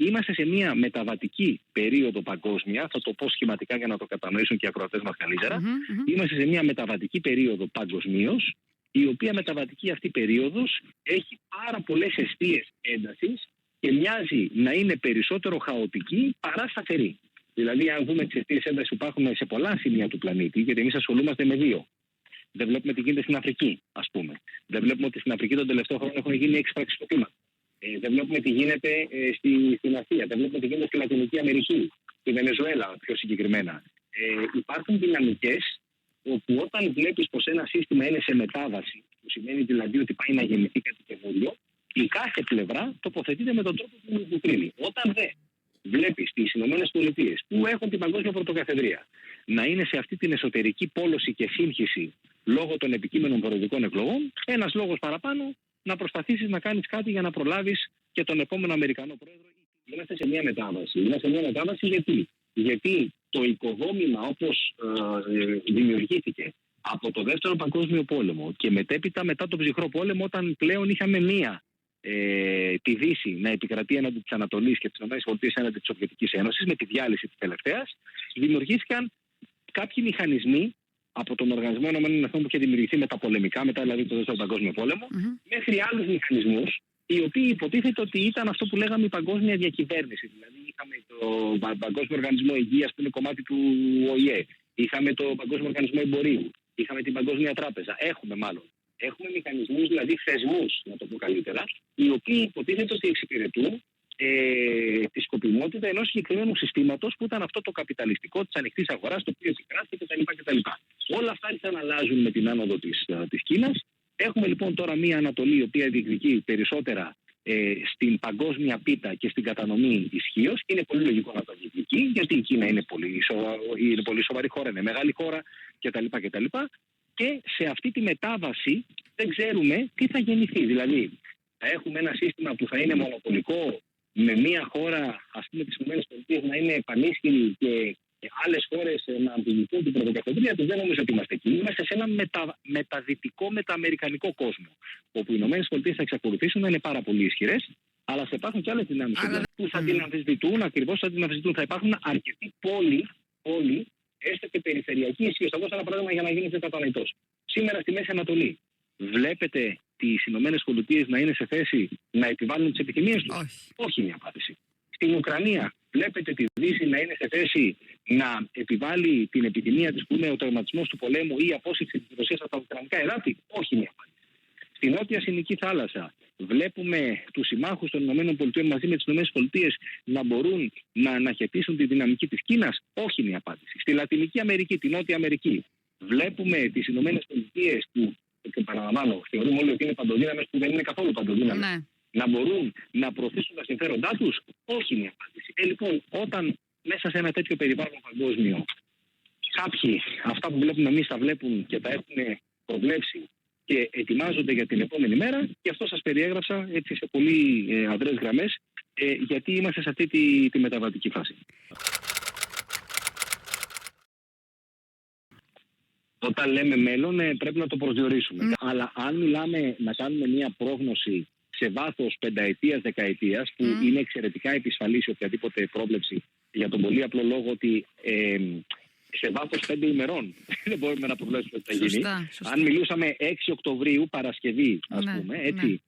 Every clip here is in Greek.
είμαστε σε μια μεταβατική περίοδο παγκόσμια, θα το πω σχηματικά για να το κατανοήσουν και οι ακροατές μας καλύτερα. Είμαστε σε μια μεταβατική περίοδο παγκοσμίως, η οποία μεταβατική αυτή περίοδος έχει πάρα πολλές αιστείες έντασης και μοιάζει να είναι περισσότερο χαοτική παρά σταθερή. Δηλαδή, αν δούμε τις αιστείες έντασης που υπάρχουν σε πολλά σημεία του πλανήτη, γιατί εμείς ασχολούμαστε με δύο. Δεν βλέπουμε τι γίνεται στην Αφρική, ας πούμε. Δεν βλέπουμε ότι στην Αφρική τον τελευταίο χρόνο έχουν γίνει 6 πραξικοπήματα. Δεν βλέπουμε τι γίνεται στην Ασία. Δεν βλέπουμε τι γίνεται στη Λατινική Αμερική, στη Βενεζουέλα πιο συγκεκριμένα. Υπάρχουν δυναμικές όπου όταν βλέπεις πως ένα σύστημα είναι σε μετάβαση, που σημαίνει δηλαδή ότι πάει να γεννηθεί κάτι καινούριο, η κάθε πλευρά τοποθετείται με τον τρόπο που κρίνει. Όταν δεν βλέπεις τις ΗΠΑ που έχουν την Παγκόσμια Πρωτοκαθεδρία να είναι σε αυτή την εσωτερική πόλωση και σύγχυση λόγω των επικείμενων προεδρικών εκλογών, ένας λόγος παραπάνω να προσπαθήσεις να κάνεις κάτι για να προλάβεις και τον επόμενο Αμερικανό πρόεδρο. Είμαστε σε μια μετάβαση. Είμαστε σε μια μετάβαση γιατί το οικοδόμημα όπως δημιουργήθηκε από το Δεύτερο Παγκόσμιο Πόλεμο και μετέπειτα μετά τον Ψυχρό Πόλεμο, όταν πλέον είχαμε τη Δύση να επικρατεί έναντι της Ανατολής και της ΗΠΑ έναντι της Σοβιετικής Ένωσης, με τη διάλυση της τελευταίας, δημιουργήθηκαν κάποιοι μηχανισμοί από τον Οργανισμό Ηνωμένων Εθνών που είχε δημιουργηθεί μεταπολεμικά, μετά δηλαδή το Δεύτερο Παγκόσμιο Πόλεμο, μέχρι άλλους μηχανισμούς, οι οποίοι υποτίθεται ότι ήταν αυτό που λέγαμε η παγκόσμια διακυβέρνηση. Δηλαδή, είχαμε το Παγκόσμιο Οργανισμό Υγείας που είναι κομμάτι του ΟΗΕ, είχαμε το Παγκόσμιο Οργανισμό Εμπορίου, είχαμε την Παγκόσμια Τράπεζα. Έχουμε μηχανισμούς, δηλαδή θεσμούς, να το πω καλύτερα, οι οποίοι υποτίθεται ότι εξυπηρετούν τη σκοπιμότητα ενός συγκεκριμένου συστήματος που ήταν αυτό το καπιταλιστικό της ανοιχτής αγοράς, το οποίο επικράτησε κτλ. Όλα αυτά άρχισαν να αλλάζουν με την άνοδο της Κίνας. Έχουμε λοιπόν τώρα μια Ανατολή η οποία διεκδικεί περισσότερα στην παγκόσμια πίτα και στην κατανομή ισχύως. Είναι πολύ λογικό να το διεκδικεί, γιατί η Κίνα είναι πολύ σοβαρή χώρα, είναι μεγάλη χώρα κτλ. Και σε αυτή τη μετάβαση δεν ξέρουμε τι θα γεννηθεί. Δηλαδή, θα έχουμε ένα σύστημα που θα είναι μονοπολικό, με μια χώρα, ας πούμε, τις ΗΠΑ να είναι πανίσχυρη και άλλες χώρες να αντιληφθούν την πρωτοκαθεδρία τους. Δεν νομίζω ότι είμαστε εκεί. Είμαστε σε ένα μεταδυτικό, μετααμερικανικό κόσμο, όπου οι ΗΠΑ θα εξακολουθήσουν να είναι πάρα πολύ ισχυρές, αλλά θα υπάρχουν και άλλες δυνάμεις που θα την αμφισβητούν, ακριβώς θα την αμφισβητούν. Θα υπάρχουν αρκετοί πόλοι, έστω και περιφερειακοί ισχύες. Θα δώσω ένα παράδειγμα για να γίνετε κατανοητός. Σήμερα στη Μέση Ανατολή, βλέπετε τις ΗΠΑ να είναι σε θέση να επιβάλλουν τις επιθυμίες τους? Όχι, μια απάντηση. Στην Ουκρανία, βλέπετε τη Δύση να είναι σε θέση να επιβάλλει την επιθυμία της που είναι ο τερματισμός του πολέμου ή η απόσυρση της Ρωσίας από τα ουκρανικά εδάφη? Όχι, μια απάντηση. Στην Νότια Συνική Θάλασσα, βλέπουμε τους συμμάχους των ΗΠΑ μαζί με τις ΗΠΑ να μπορούν να αναχαιτήσουν τη δυναμική της Κίνας? Όχι, μια απάντηση. Στη Λατινική Αμερική, τη Νότια Αμερική, βλέπουμε τις ΗΠΑ που, και παραλαμβάνω, θεωρούμε όλοι ότι είναι παντοδύναμες, που δεν είναι καθόλου παντοδύναμες, να μπορούν να προωθήσουν τα συμφέροντά τους? Όχι, μια απάντηση. Λοιπόν, όταν μέσα σε ένα τέτοιο περιβάλλον παγκόσμιο κάποιοι αυτά που βλέπουμε εμείς τα βλέπουν και τα έχουν προβλέψει και ετοιμάζονται για την επόμενη μέρα, και αυτό σας περιέγραψα έτσι σε πολύ αδρές γραμμές, γιατί είμαστε σε αυτή τη μεταβατική φάση. Όταν λέμε μέλλον, πρέπει να το προσδιορίσουμε. Αλλά αν μιλάμε να κάνουμε μια πρόγνωση σε βάθος πενταετίας, δεκαετίας, που είναι εξαιρετικά επισφαλής οποιαδήποτε πρόβλεψη, για τον πολύ απλό λόγο ότι σε βάθος 5 ημερών δεν μπορούμε να προβλέψουμε τι θα γίνει. Σωστά. Αν μιλούσαμε 6 Οκτωβρίου, Παρασκευή, ας πούμε, έτσι,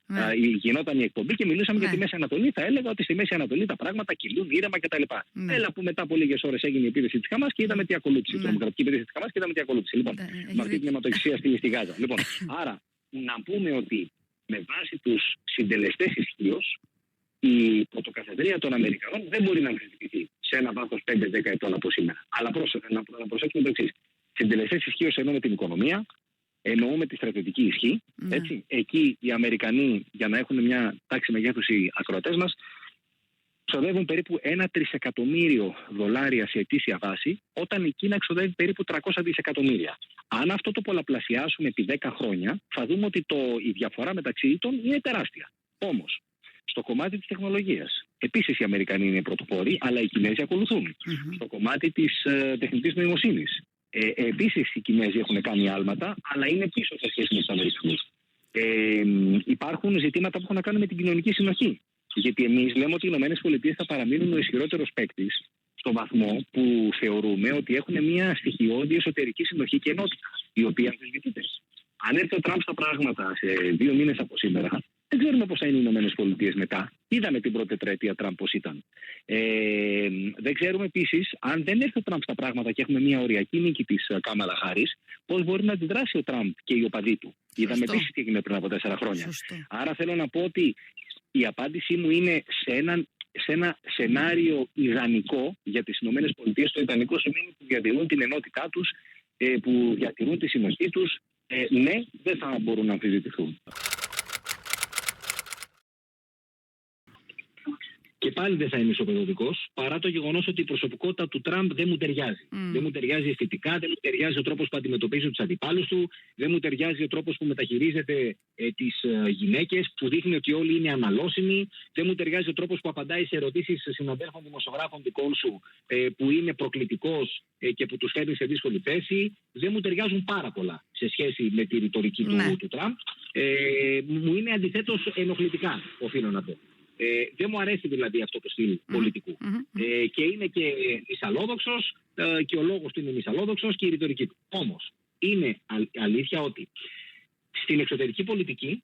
γινόταν η εκπομπή και μιλούσαμε για τη Μέση Ανατολή, θα έλεγα ότι στη Μέση Ανατολή τα πράγματα κυλούν ήρεμα κτλ. Έλα που μετά από λίγες ώρες έγινε η επίθεση της Χαμάς και είδαμε τι ακολούθησε. Η τρομοκρατική επίθεση της Χαμάς και είδαμε τι ακολούθησε. Λοιπόν, με αυτή την αιματοχυσία στη Γάζα. Λοιπόν, άρα να πούμε ότι με βάση τους συντελεστές ισχύως, η πρωτοκαθεδρία των Αμερικανών δεν μπορεί να αμφισβητηθεί σε ένα βάθος 5-10 ετών από σήμερα. Αλλά να προσέξουμε το εξής. Συντελεστές ισχύως εννοούμε την οικονομία, εννοούμε τη στρατιωτική ισχύ. Έτσι. Εκεί οι Αμερικανοί, για να έχουν μια τάξη μεγέθους οι ακροατές μας, ξοδεύουν περίπου $1 τρισεκατομμύριο σε ετήσια βάση, όταν η Κίνα ξοδεύει περίπου 300 δισεκατομμύρια. Αν αυτό το πολλαπλασιάσουμε επί 10 χρόνια, θα δούμε ότι η διαφορά μεταξύ των είναι τεράστια. Όμως, στο κομμάτι της τεχνολογίας, επίσης οι Αμερικανοί είναι πρωτοπόροι, αλλά οι Κινέζοι ακολουθούν. Στο κομμάτι της τεχνητής νοημοσύνης, επίσης οι Κινέζοι έχουν κάνει άλματα, αλλά είναι πίσω σε σχέση με τους Αμερικανούς. Υπάρχουν ζητήματα που έχουν να κάνουν με την κοινωνική συνοχή. Γιατί εμείς λέμε ότι οι ΗΠΑ θα παραμείνουν ο ισχυρότερος παίκτης στο βαθμό που θεωρούμε ότι έχουν μια στοιχειώδη εσωτερική συνοχή και ενότητα, η οποία αμφισβητείται. Αν έρθει ο Τραμπ στα πράγματα σε 2 μήνες από σήμερα, δεν ξέρουμε πώς θα είναι οι ΗΠΑ μετά. Είδαμε την πρώτη τετραετία Τραμπ πώς ήταν. Δεν ξέρουμε επίσης, αν δεν έρθει ο Τραμπ στα πράγματα και έχουμε μια οριακή νίκη της Κάμαλα Χάρις, πώς μπορεί να αντιδράσει ο Τραμπ και οι οπαδοί του. Είδαμε επίσης τι έγινε πριν από 4 χρόνια. Σωστό. Άρα θέλω να πω ότι η απάντησή μου είναι σε ένα σενάριο ιδανικό για τις ΗΠΑ. Το ιδανικό σημαίνει που διατηρούν την ενότητά τους, που διατηρούν τη συνοχή τους. Ναι, δεν θα μπορούν να αμφισβητηθούν. Και πάλι δεν θα είμαι ισοπεδωτικός, παρά το γεγονός ότι η προσωπικότητα του Τραμπ δεν μου ταιριάζει. Δεν μου ταιριάζει αισθητικά, δεν μου ταιριάζει ο τρόπος που αντιμετωπίζει τους αντιπάλους του, δεν μου ταιριάζει ο τρόπος που μεταχειρίζεται τις γυναίκες, που δείχνει ότι όλοι είναι αναλώσιμοι, δεν μου ταιριάζει ο τρόπος που απαντάει σε ερωτήσεις συναδέλφων δημοσιογράφων δικών σου, που είναι προκλητικός και που τους φέρνει σε δύσκολη θέση. Δεν μου ταιριάζουν πάρα πολλά σε σχέση με τη ρητορική του Τραμπ. Μου είναι αντιθέτως ενοχλητικά, οφείλω να πω. Δεν μου αρέσει δηλαδή αυτό το στυλ πολιτικού. Και είναι και μυσαλλόδοξος, και ο λόγος του είναι μυσαλλόδοξος και η ρητορική του. Όμως, είναι αλήθεια ότι στην εξωτερική πολιτική,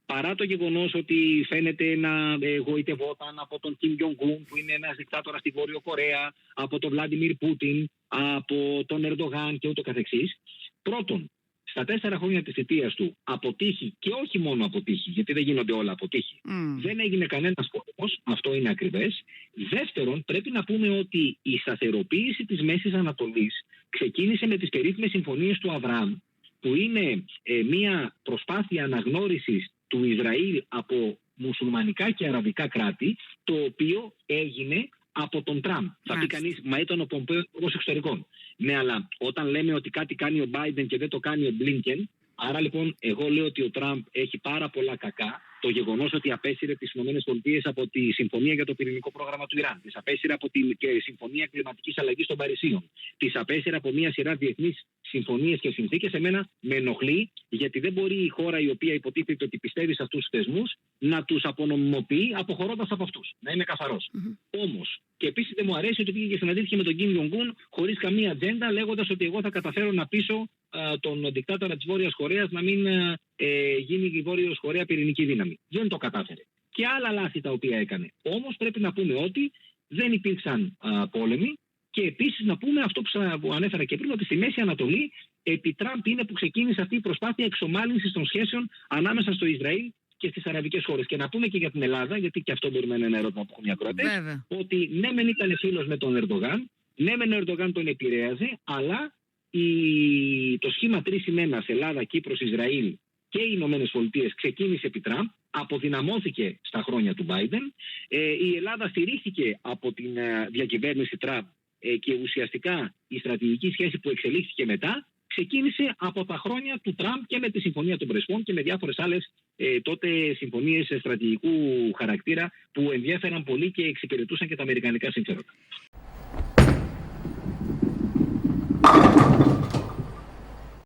παρά το γεγονός ότι φαίνεται να γοητευόταν από τον Κιμ Τζονγκ-Ουν, που είναι ένας δικτάτορας στη Βόρειο Κορέα, από τον Βλάντιμιρ Πούτιν, από τον Ερντογάν και ούτω καθεξής, πρώτον, στα 4 χρόνια της θητείας του αποτύχει, και όχι μόνο αποτύχει, γιατί δεν γίνονται όλα αποτύχει. Δεν έγινε κανένας πόλεμος, αυτό είναι ακριβές. Δεύτερον, πρέπει να πούμε ότι η σταθεροποίηση της Μέσης Ανατολής ξεκίνησε με τις περίφημες συμφωνίες του Αβραάμ, που είναι μια προσπάθεια αναγνώρισης του Ισραήλ από μουσουλμανικά και αραβικά κράτη, το οποίο έγινε από τον Τραμπ. Θα πει κανείς, μα ήταν ο Πομπέο υπουργός εξωτερικών. Ναι, αλλά όταν λέμε ότι κάτι κάνει ο Μπάιντεν και δεν το κάνει ο Μπλίνκεν, άρα λοιπόν εγώ λέω ότι ο Τραμπ έχει πάρα πολλά κακά. Το γεγονός ότι απέσυρε τις ΗΠΑ από τη συμφωνία για το πυρηνικό πρόγραμμα του Ιράν, τις απέσυρε από τη συμφωνία κλιματικής αλλαγής των Παρισίων, τις απέσυρε από μια σειρά διεθνείς συμφωνίες και συνθήκες, εμένα με ενοχλεί, γιατί δεν μπορεί η χώρα η οποία υποτίθεται ότι πιστεύει σε αυτούς τους θεσμούς να τους απονομιμοποιεί αποχωρώντας από αυτούς. Να είμαι καθαρός. Όμως, και επίσης δεν μου αρέσει ότι πήγε και συναντήθηκε με τον Κιμ Τζονγκ-Ουν χωρίς καμία ατζέντα, λέγοντας ότι εγώ θα καταφέρω να πείσω τον δικτάτορα της Βόρειας Κορέας να μην γίνει η Βόρειος Κορέα πυρηνική δύναμη. Δεν το κατάφερε. Και άλλα λάθη τα οποία έκανε. Όμως πρέπει να πούμε ότι δεν υπήρξαν πόλεμοι, και επίσης να πούμε αυτό που ανέφερα και πριν, ότι στη Μέση Ανατολή επί Τραμπ είναι που ξεκίνησε αυτή η προσπάθεια εξομάλυνσης των σχέσεων ανάμεσα στο Ισραήλ και στις αραβικές χώρες. Και να πούμε και για την Ελλάδα, γιατί και αυτό μπορεί να είναι ένα ερώτημα που έχουν οι ακροατές, ότι ναι μεν ήταν φίλος με τον Ερντογάν, ναι μεν ο Ερντογάν τον επηρέαζε, αλλά το σχήμα 3+1 Ελλάδα, Κύπρος, Ισραήλ και οι Ηνωμένες Πολιτείες ξεκίνησε επί Τραμπ, αποδυναμώθηκε στα χρόνια του Μπάιντεν. Η Ελλάδα στηρίχθηκε από την διακυβέρνηση Τραμπ, και ουσιαστικά η στρατηγική σχέση που εξελίχθηκε μετά ξεκίνησε από τα χρόνια του Τραμπ και με τη Συμφωνία των Πρεσπών και με διάφορες άλλες τότε συμφωνίες στρατηγικού χαρακτήρα που ενδιέφεραν πολύ και εξυπηρετούσαν και τα αμερικανικά συμφέροντα.